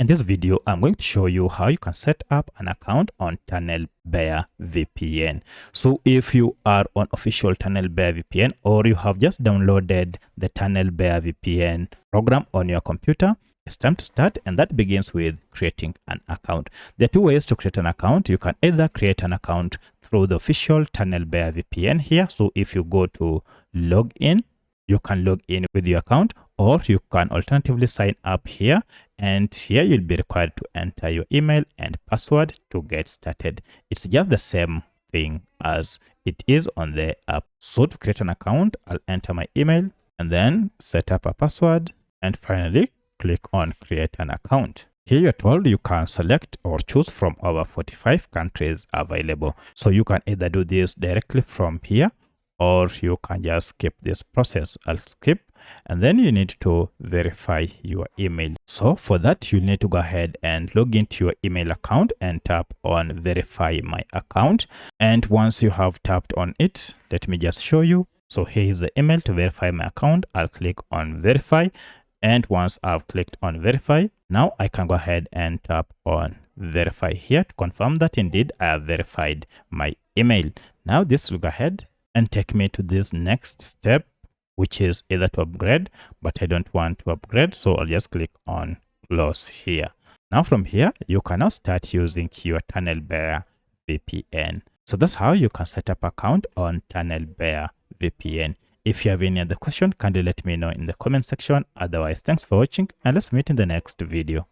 In this video, I'm going to show you how you can set up an account on TunnelBear VPN. So if you are on official TunnelBear VPN or you have just downloaded the TunnelBear VPN program on your computer, it's time to start, and that begins with creating an account. There are two ways to create an account. You can either create an account through the official TunnelBear VPN here. So if you go to login, you can log in with your account, or you can alternatively sign up here, and here you'll be required to enter your email and password to get started. It's just the same thing as it is on the app. So to create an account, I'll enter my email and then set up a password, and finally click on create an account. Here you're told you can select or choose from over 45 countries available. So you can either do this directly from here, or you can just skip this process. I'll skip, and then you need to verify your email. So for that, you need to go ahead and log into your email account and tap on verify my account. And once you have tapped on it, let me just show you. So here is the email to verify my account. I'll click on verify, and once I've clicked on verify, now I can go ahead and tap on verify here to confirm that indeed I have verified my email. Now this will go ahead and take me to this next step, which is either to upgrade, but I don't want to upgrade, so I'll just click on close here. Now from here, you can now start using your TunnelBear VPN. So that's how you can set up account on TunnelBear VPN. If you have any other question, kindly let me know in the comment section. Otherwise, thanks for watching, and let's meet in the next video.